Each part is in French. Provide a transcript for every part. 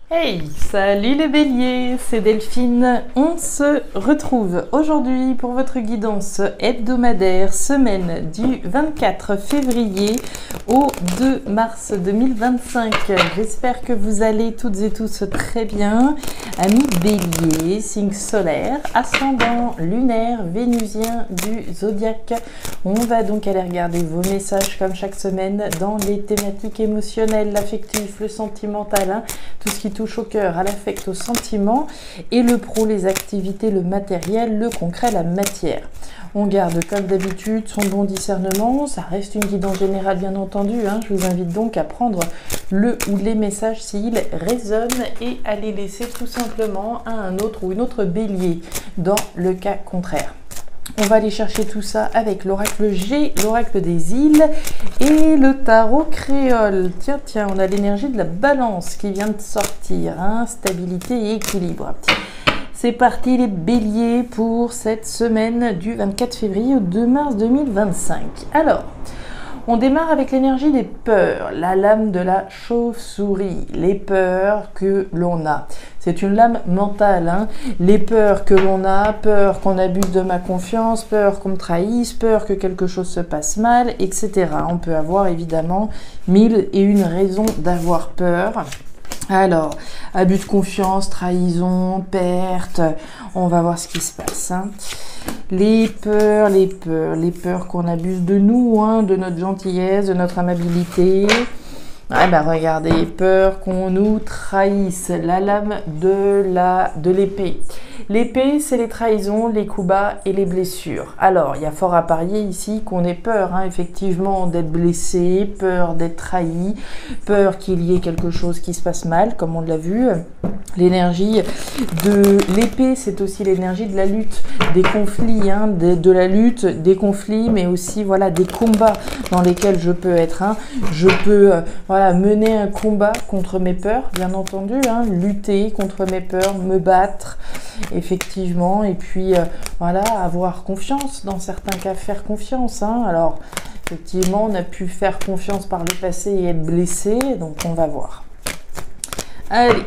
Hey, salut les béliers, c'est Delphine. On se retrouve aujourd'hui pour votre guidance hebdomadaire, semaine du 24 février au 2 mars 2025. J'espère que vous allez toutes et tous très bien. Amis béliers, signe solaire, ascendant lunaire, vénusien du zodiaque. On va donc aller regarder vos messages comme chaque semaine dans les thématiques émotionnelles, l'affectif, le sentimental, tout ce qui touche au cœur, à l'affect, au sentiment, et le pro, les activités, le matériel, le concret, la matière. On garde comme d'habitude son bon discernement, ça reste une guidance générale bien entendu, je vous invite donc à prendre le ou les messages s'ils résonnent et à les laisser tout simplement à un autre ou une autre bélier dans le cas contraire. On va aller chercher tout ça avec l'oracle G, l'oracle des îles et le tarot créole. Tiens, on a l'énergie de la balance qui vient de sortir, stabilité et équilibre. C'est parti les béliers pour cette semaine du 24 février au 2 mars 2025. Alors, on démarre avec l'énergie des peurs, la lame de la chauve-souris, les peurs que l'on a. C'est une lame mentale, les peurs que l'on a, peur qu'on abuse de ma confiance, peur qu'on me trahisse, peur que quelque chose se passe mal, etc. On peut avoir évidemment 1001 raisons d'avoir peur. Alors, abus de confiance, trahison, perte, on va voir ce qui se passe. Les peurs qu'on abuse de nous, de notre gentillesse, de notre amabilité. Regardez, peur qu'on nous trahisse, la lame de l'épée. L'épée, c'est les trahisons, les coups bas et les blessures. Alors, il y a fort à parier ici qu'on ait peur, effectivement, d'être blessé, peur d'être trahi, peur qu'il y ait quelque chose qui se passe mal, comme on l'a vu. L'énergie de l'épée, c'est aussi l'énergie de la lutte, des conflits, de la lutte, des conflits, mais aussi des combats dans lesquels je peux être. Je peux mener un combat contre mes peurs, bien entendu, lutter contre mes peurs, me battre, effectivement, et puis avoir confiance, dans certains cas faire confiance. Alors, effectivement, on a pu faire confiance par le passé et être blessé, donc on va voir. Allez,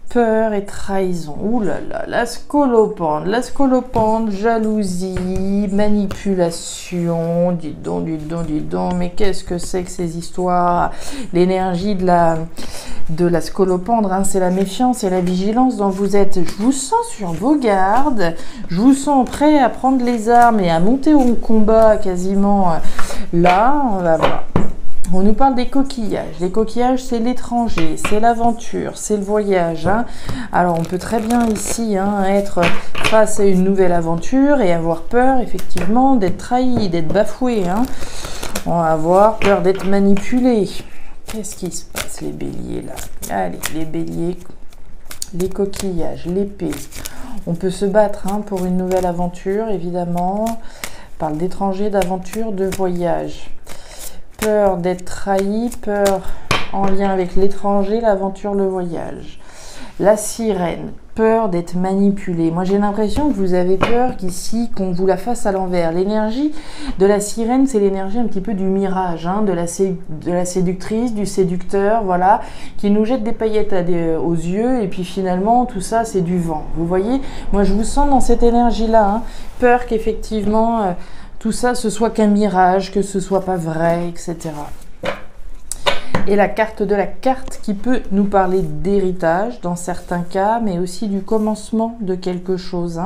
peur et trahison. Ouh là là, la scolopendre, jalousie, manipulation. Dis donc, mais qu'est-ce que c'est que ces histoires? L'énergie de la scolopendre, c'est la méfiance et la vigilance dont vous êtes. Je vous sens sur vos gardes, je vous sens prêt à prendre les armes et à monter au combat quasiment. Là, on va voir. On nous parle des coquillages. Les coquillages, c'est l'étranger, c'est l'aventure, c'est le voyage. Alors, on peut très bien ici être face à une nouvelle aventure et avoir peur, effectivement, d'être trahi, d'être bafoué. On va avoir peur d'être manipulé. Qu'est-ce qui se passe, les béliers, là? Allez, les béliers, les coquillages, l'épée. On peut se battre pour une nouvelle aventure, évidemment. On parle d'étranger, d'aventure, de voyage. Peur d'être trahi, peur en lien avec l'étranger, l'aventure, le voyage. La sirène, peur d'être manipulée. Moi, j'ai l'impression que vous avez peur qu'ici, qu'on vous la fasse à l'envers. L'énergie de la sirène, c'est l'énergie un petit peu du mirage, de la séductrice, du séducteur, qui nous jette des paillettes aux yeux, et puis finalement, tout ça, c'est du vent. Vous voyez, moi, je vous sens dans cette énergie-là, peur qu'effectivement... tout ça, ce soit qu'un mirage, que ce soit pas vrai, etc. Et la carte de la carte qui peut nous parler d'héritage dans certains cas, mais aussi du commencement de quelque chose.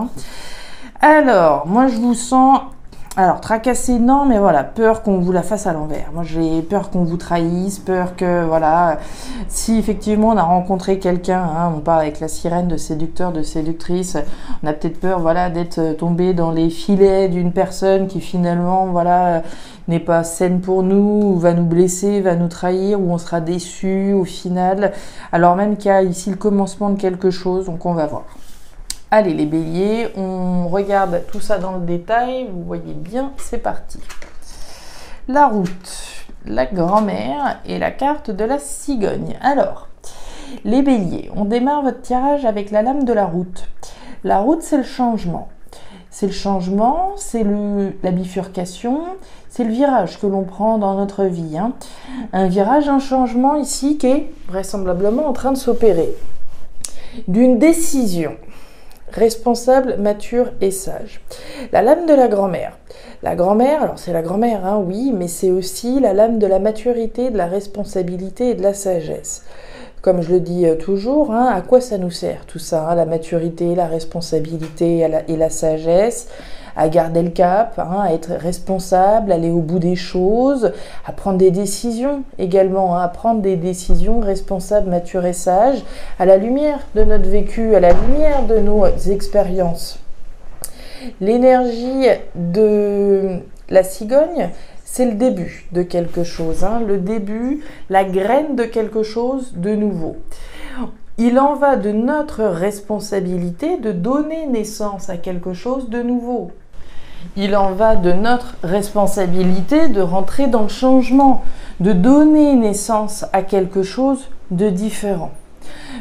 Alors, moi je vous sens... Alors, tracasser, non, mais peur qu'on vous la fasse à l'envers. Moi, j'ai peur qu'on vous trahisse, peur que, si effectivement on a rencontré quelqu'un, on parle avec la sirène de séducteur, de séductrice, on a peut-être peur, d'être tombé dans les filets d'une personne qui finalement, n'est pas saine pour nous, ou va nous blesser, va nous trahir, ou on sera déçu au final, alors même qu'il y a ici le commencement de quelque chose, donc on va voir. Allez les béliers, on regarde tout ça dans le détail, vous voyez bien, c'est parti. La route, la grand-mère et la carte de la cigogne. Alors, les béliers, on démarre votre tirage avec la lame de la route. La route, c'est le changement. C'est le changement, c'est la bifurcation, c'est le virage que l'on prend dans notre vie. Hein. Un virage, un changement ici qui est vraisemblablement en train de s'opérer. D'une décision responsable, mature et sage. La lame de la grand-mère. La grand-mère, alors c'est la grand-mère, hein, oui, mais c'est aussi la lame de la maturité, de la responsabilité et de la sagesse. Comme je le dis toujours, hein, à quoi ça nous sert tout ça, hein, la maturité, la responsabilité et la sagesse, à garder le cap, hein, à être responsable, aller au bout des choses, à prendre des décisions également, hein, à prendre des décisions responsables, matures et sages, à la lumière de notre vécu, à la lumière de nos expériences. L'énergie de la cigogne, c'est le début de quelque chose, hein, le début, la graine de quelque chose de nouveau. Il en va de notre responsabilité de donner naissance à quelque chose de nouveau. Il en va de notre responsabilité de rentrer dans le changement, de donner naissance à quelque chose de différent.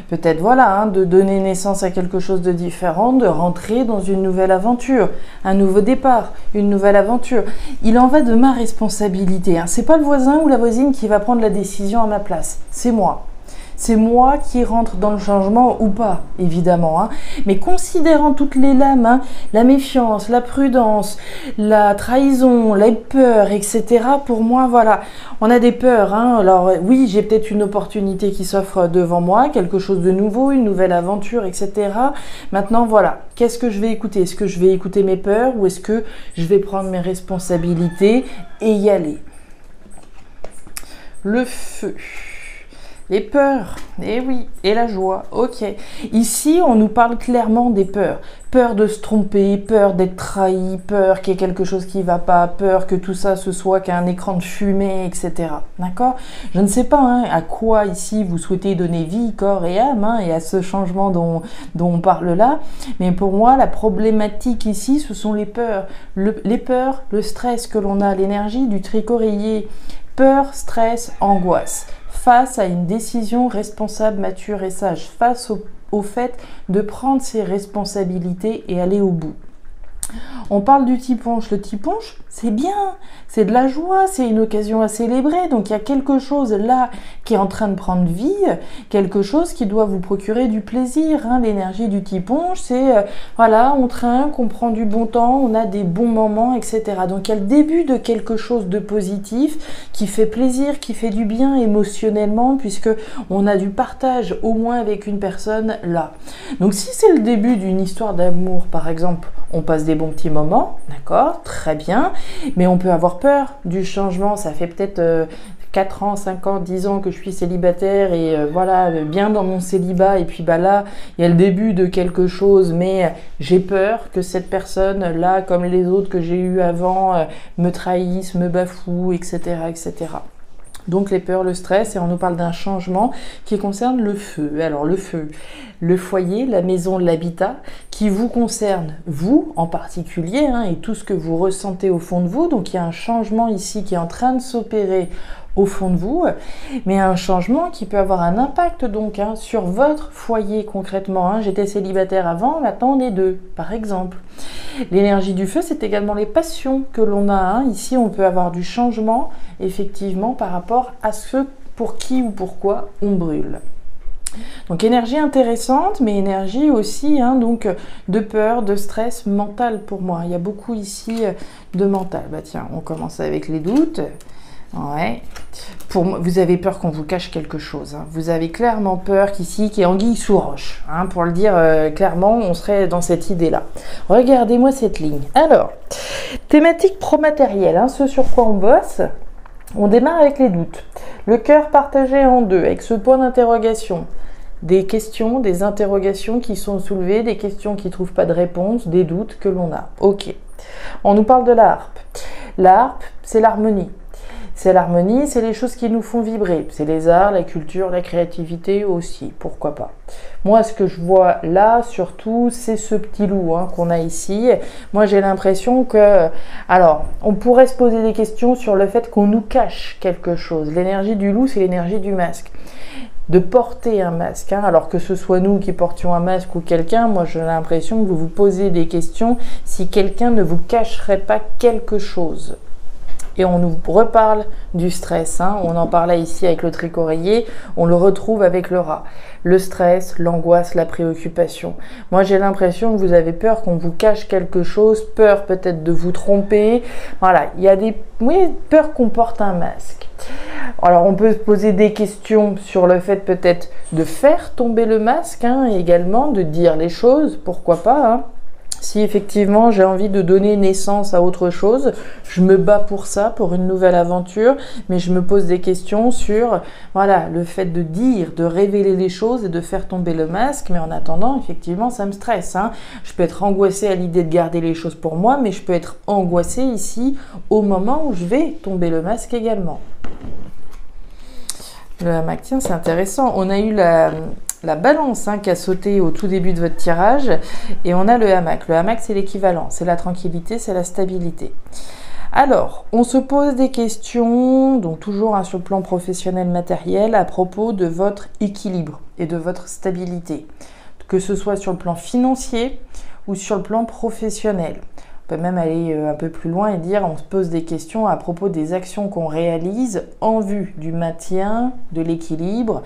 Peut-être voilà, hein, de donner naissance à quelque chose de différent, de rentrer dans une nouvelle aventure, un nouveau départ, une nouvelle aventure. Il en va de ma responsabilité. Hein. C'est pas le voisin ou la voisine qui va prendre la décision à ma place, c'est moi. C'est moi qui rentre dans le changement ou pas, évidemment. Hein. Mais considérant toutes les lames, hein, la méfiance, la prudence, la trahison, les peurs, etc. Pour moi, voilà, on a des peurs. Hein. Alors oui, j'ai peut-être une opportunité qui s'offre devant moi, quelque chose de nouveau, une nouvelle aventure, etc. Maintenant, voilà, qu'est-ce que je vais écouter? Est-ce que je vais écouter mes peurs ou est-ce que je vais prendre mes responsabilités et y aller? Le feu. Les peurs, eh oui, et la joie, ok. Ici, on nous parle clairement des peurs. Peur de se tromper, peur d'être trahi, peur qu'il y ait quelque chose qui ne va pas, peur que tout ça ce soit qu'un écran de fumée, etc. D'accord? Je ne sais pas hein, à quoi ici vous souhaitez donner vie, corps et âme, hein, et à ce changement dont on parle là. Mais pour moi, la problématique ici, ce sont les peurs. Les peurs, le stress que l'on a, l'énergie du tricoréier. Peur, stress, angoisse. Face à une décision responsable, mature et sage, face au fait de prendre ses responsabilités et aller au bout. On parle du tiponche. Le tiponche, c'est bien, c'est de la joie, c'est une occasion à célébrer. Donc il y a quelque chose là qui est en train de prendre vie, quelque chose qui doit vous procurer du plaisir. Hein. L'énergie du tiponche, c'est voilà, on trinque, on prend du bon temps, on a des bons moments, etc. Donc il y a le début de quelque chose de positif qui fait plaisir, qui fait du bien émotionnellement, puisque on a du partage au moins avec une personne là. Donc si c'est le début d'une histoire d'amour, par exemple, on passe des bons petits moments, d'accord, très bien, mais on peut avoir peur du changement. Ça fait peut-être 4 ans, 5 ans, 10 ans que je suis célibataire et voilà, bien dans mon célibat, et puis bah là, il y a le début de quelque chose, mais j'ai peur que cette personne-là, comme les autres que j'ai eues avant, me trahisse, me bafoue, etc., etc. Donc les peurs, le stress, et on nous parle d'un changement qui concerne le feu. Alors le feu, le foyer, la maison, l'habitat, qui vous concerne, vous en particulier, hein, et tout ce que vous ressentez au fond de vous. Donc il y a un changement ici qui est en train de s'opérer au fond de vous, mais un changement qui peut avoir un impact donc hein, sur votre foyer concrètement. Hein. J'étais célibataire avant, maintenant on est deux, par exemple. L'énergie du feu, c'est également les passions que l'on a. Hein. Ici, on peut avoir du changement, effectivement, par rapport à ce pour qui ou pourquoi on brûle. Donc énergie intéressante, mais énergie aussi hein, donc de peur, de stress mental pour moi. Il y a beaucoup ici de mental. Bah tiens, on commence avec les doutes. Ouais. Pour moi, vous avez peur qu'on vous cache quelque chose. Hein. Vous avez clairement peur qu'ici, qu'il y ait anguille sous roche. Hein, pour le dire clairement, on serait dans cette idée-là. Regardez-moi cette ligne. Alors, thématique pro-matériel, hein, ce sur quoi on bosse. On démarre avec les doutes. Le cœur partagé en deux, avec ce point d'interrogation. Des questions, des interrogations qui sont soulevées, des questions qui ne trouvent pas de réponse, des doutes que l'on a. Ok. On nous parle de la harpe. La harpe, c'est l'harmonie. C'est l'harmonie, c'est les choses qui nous font vibrer. C'est les arts, la culture, la créativité aussi, pourquoi pas. Moi, ce que je vois là, surtout, c'est ce petit loup hein, qu'on a ici. Moi, j'ai l'impression que... Alors, on pourrait se poser des questions sur le fait qu'on nous cache quelque chose. L'énergie du loup, c'est l'énergie du masque. De porter un masque, hein, alors que ce soit nous qui portions un masque ou quelqu'un, moi j'ai l'impression que vous vous posez des questions si quelqu'un ne vous cacherait pas quelque chose. Et on nous reparle du stress, hein. On en parlait ici avec le tricorayer, on le retrouve avec le rat. Le stress, l'angoisse, la préoccupation. Moi, j'ai l'impression que vous avez peur qu'on vous cache quelque chose, peur peut-être de vous tromper. Voilà, il y a peur qu'on porte un masque. Alors, on peut se poser des questions sur le fait peut-être de faire tomber le masque, hein, et également de dire les choses, pourquoi pas, hein. Si effectivement j'ai envie de donner naissance à autre chose, je me bats pour ça, pour une nouvelle aventure, mais je me pose des questions sur voilà, le fait de dire, de révéler les choses et de faire tomber le masque, mais en attendant, effectivement, ça me stresse, hein. Je peux être angoissée à l'idée de garder les choses pour moi, mais je peux être angoissée ici au moment où je vais tomber le masque également. Le hamac, tiens, c'est intéressant. On a eu la balance, hein, qui a sauté au tout début de votre tirage, et on a le hamac. Le hamac, c'est l'équivalent, c'est la tranquillité, c'est la stabilité. Alors, on se pose des questions, donc toujours, hein, sur le plan professionnel matériel, à propos de votre équilibre et de votre stabilité, que ce soit sur le plan financier ou sur le plan professionnel. On peut même aller un peu plus loin et dire, on se pose des questions à propos des actions qu'on réalise en vue du maintien de l'équilibre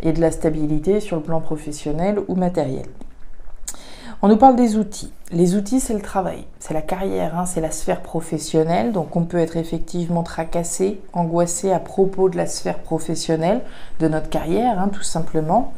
et de la stabilité sur le plan professionnel ou matériel. On nous parle des outils. Les outils, c'est le travail, c'est la carrière, hein, c'est la sphère professionnelle. Donc, on peut être effectivement tracassé, angoissé à propos de la sphère professionnelle, de notre carrière, hein, tout simplement.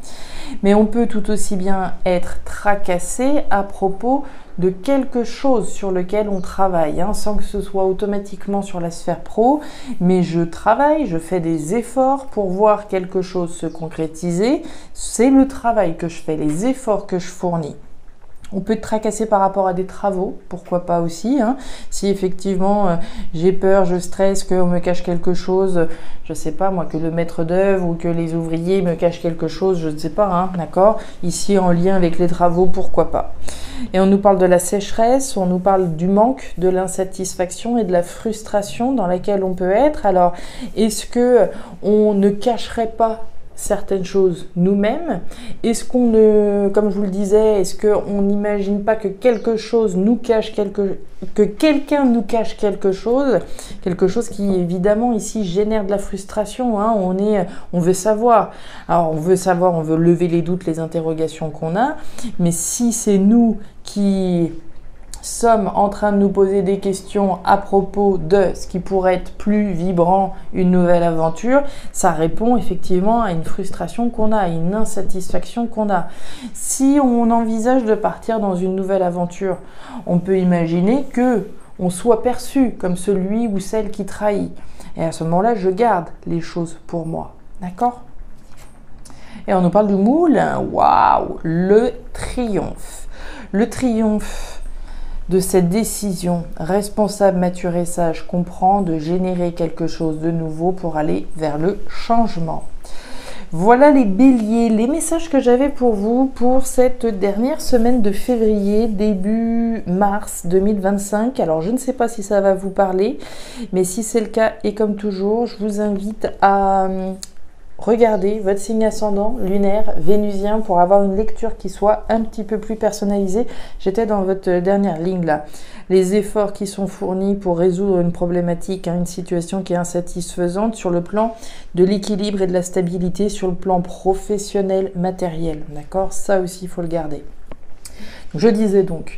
Mais on peut tout aussi bien être tracassé à propos de quelque chose sur lequel on travaille, hein, sans que ce soit automatiquement sur la sphère pro, mais je travaille, je fais des efforts pour voir quelque chose se concrétiser. C'est le travail que je fais, les efforts que je fournis. On peut être tracassé par rapport à des travaux, pourquoi pas aussi, hein. Si effectivement j'ai peur, je stresse, qu'on me cache quelque chose, je ne sais pas moi, que le maître d'œuvre ou que les ouvriers me cachent quelque chose, je ne sais pas, hein, d'accord. Ici en lien avec les travaux, pourquoi pas. Et on nous parle de la sécheresse, on nous parle du manque, de l'insatisfaction et de la frustration dans laquelle on peut être. Alors, est-ce que on ne cacherait pas certaines choses nous-mêmes? Est-ce qu'on ne, comme je vous le disais, est-ce qu'on n'imagine pas que quelque chose nous cache que quelqu'un nous cache quelque chose qui évidemment ici génère de la frustration, hein. On veut savoir. Alors on veut lever les doutes, les interrogations qu'on a, mais si c'est nous qui sommes en train de nous poser des questions à propos de ce qui pourrait être plus vibrant, une nouvelle aventure, ça répond effectivement à une frustration qu'on a, à une insatisfaction qu'on a. Si on envisage de partir dans une nouvelle aventure, on peut imaginer que on soit perçu comme celui ou celle qui trahit. Et à ce moment-là, je garde les choses pour moi. D'accord ? Et on nous parle du moule. Waouh ! Le triomphe. Le triomphe de cette décision responsable, mature et sage qu'on prend de générer quelque chose de nouveau pour aller vers le changement. Voilà les béliers, les messages que j'avais pour vous pour cette dernière semaine de février, début mars 2025. Alors je ne sais pas si ça va vous parler, mais si c'est le cas et comme toujours, je vous invite à regardez votre signe ascendant, lunaire, vénusien pour avoir une lecture qui soit un petit peu plus personnalisée. J'étais dans votre dernière ligne là. Les efforts qui sont fournis pour résoudre une problématique, hein, une situation qui est insatisfaisante sur le plan de l'équilibre et de la stabilité, sur le plan professionnel, matériel. D'accord ? Ça aussi, il faut le garder. Je disais donc,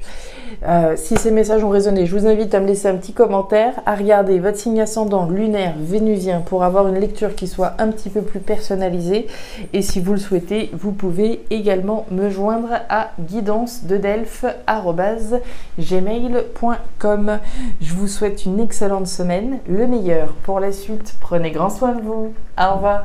si ces messages ont résonné, je vous invite à me laisser un petit commentaire, à regarder votre signe ascendant lunaire vénusien pour avoir une lecture qui soit un petit peu plus personnalisée. Et si vous le souhaitez, vous pouvez également me joindre à guidance-de-delphes@gmail.com. Je vous souhaite une excellente semaine, le meilleur pour la suite. Prenez grand soin de vous. Au revoir.